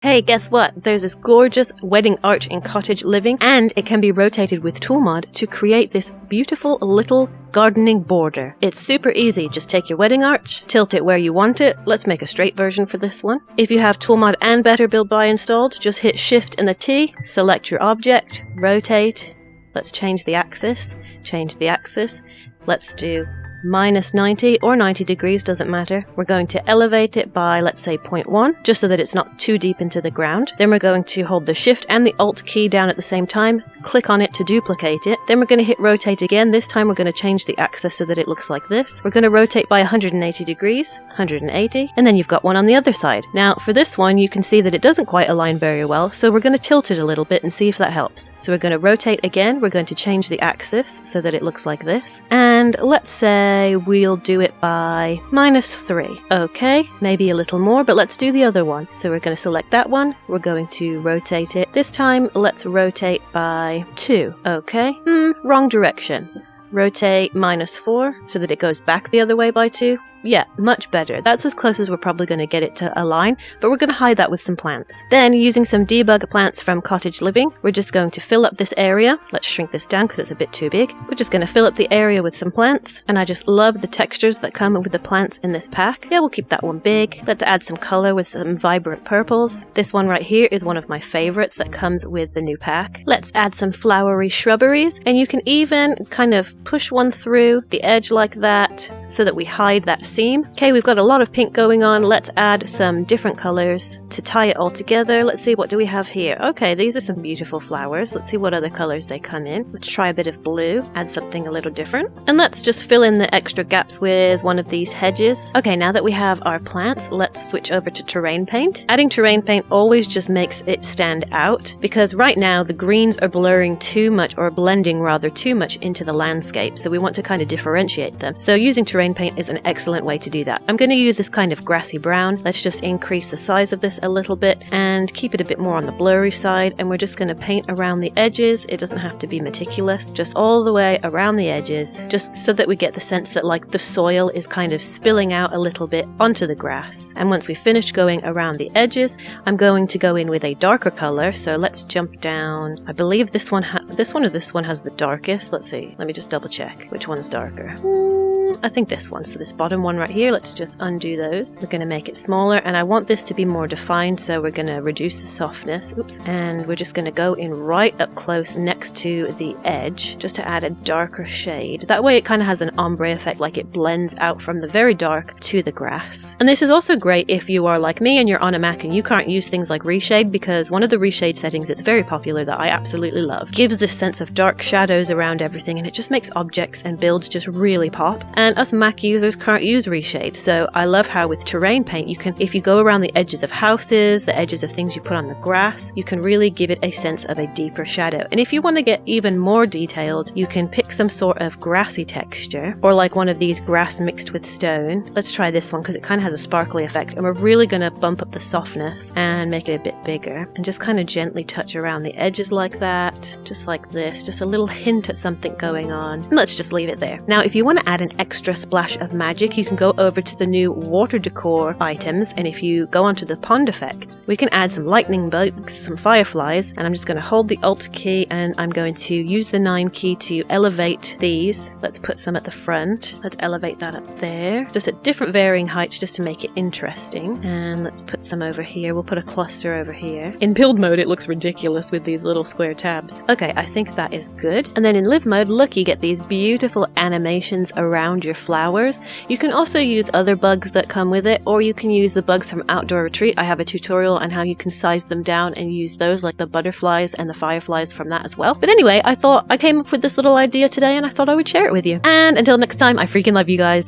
Hey, guess what? There's this gorgeous wedding arch in Cottage Living, and it can be rotated with Tool Mod to create this beautiful little gardening border. It's super easy. Just take your wedding arch, tilt it where you want it. Let's make a straight version for this one. If you have Tool Mod and Better Build Buy installed, just hit Shift and the T, select your object, rotate. Let's change the axis. Let's do -90 or 90 degrees, doesn't matter. We're going to elevate it by, let's say, 0.1, just so that it's not too deep into the ground. Then we're going to hold the Shift and the Alt key down at the same time, click on it to duplicate it. Then we're going to hit rotate again. This time we're going to change the axis so that it looks like this. We're going to rotate by 180 degrees, 180, and then you've got one on the other side. Now for this one, you can see that it doesn't quite align very well, so we're going to tilt it a little bit and see if that helps. So we're going to rotate again. We're going to change the axis so that it looks like this. And let's say we'll do it by -3. Okay, maybe a little more, but let's do the other one. So we're going to select that one. We're going to rotate it. This time, let's rotate by 2. Okay, wrong direction. Rotate -4 so that it goes back the other way by 2. Yeah, much better. That's as close as we're probably going to get it to align, but we're going to hide that with some plants. Then, using some debug plants from Cottage Living, we're just going to fill up this area. Let's shrink this down because it's a bit too big. We're just going to fill up the area with some plants, and I just love the textures that come with the plants in this pack. Yeah, we'll keep that one big. Let's add some color with some vibrant purples. This one right here is one of my favorites that comes with the new pack. Let's add some flowery shrubberies, and you can even kind of push one through the edge like that so that we hide that seam. Okay, we've got a lot of pink going on. Let's add some different colors to tie it all together. Let's see, what do we have here? Okay, these are some beautiful flowers. Let's see what other colors they come in. Let's try a bit of blue, add something a little different. And let's just fill in the extra gaps with one of these hedges. Okay, now that we have our plants, let's switch over to terrain paint. Adding terrain paint always just makes it stand out, because right now the greens are blurring too much, or blending rather too much into the landscape. So we want to kind of differentiate them. So using terrain paint is an excellent way to do that. I'm going to use this kind of grassy brown. Let's just increase the size of this a little bit and keep it a bit more on the blurry side, and we're just going to paint around the edges. It doesn't have to be meticulous, just all the way around the edges, just so that we get the sense that like the soil is kind of spilling out a little bit onto the grass. And once we finish going around the edges, I'm going to go in with a darker color. So let's jump down. I believe this one has the darkest. Let's see. Let me just double check which one's darker. I think this one. So this bottom one right here, let's just undo those. We're going to make it smaller, and I want this to be more defined, so we're going to reduce the softness. Oops. And we're just going to go in right up close next to the edge, just to add a darker shade. That way it kind of has an ombre effect, like it blends out from the very dark to the grass. And this is also great if you are like me and you're on a Mac and you can't use things like reshade, because one of the reshade settings that's very popular that I absolutely love gives this sense of dark shadows around everything, and it just makes objects and builds just really pop. And us Mac users can't use reshade, so I love how with terrain paint you can, if you go around the edges of houses, the edges of things you put on the grass, you can really give it a sense of a deeper shadow. And if you want to get even more detailed, you can pick some sort of grassy texture, or like one of these grass mixed with stone. Let's try this one because it kind of has a sparkly effect, and we're really going to bump up the softness and make it a bit bigger, and just kind of gently touch around the edges like that, just like this, just a little hint at something going on. And let's just leave it there. Now if you want to add an extra splash of magic, you can go over to the new water decor items, and if you go onto the pond effects, we can add some lightning bugs, some fireflies, and I'm just going to hold the Alt key and I'm going to use the 9 key to elevate these. Let's put some at the front. Let's elevate that up there, just at different varying heights just to make it interesting. And let's put some over here. We'll put a cluster over here. In build mode it looks ridiculous with these little square tabs. Okay, I think that is good. And then in live mode, look, you get these beautiful animations around your flowers. You can also use other bugs that come with it, or you can use the bugs from Outdoor Retreat. I have a tutorial on how you can size them down and use those, like the butterflies and the fireflies from that as well. But anyway, I thought I came up with this little idea today and I thought I would share it with you. And until next time, I freaking love you guys.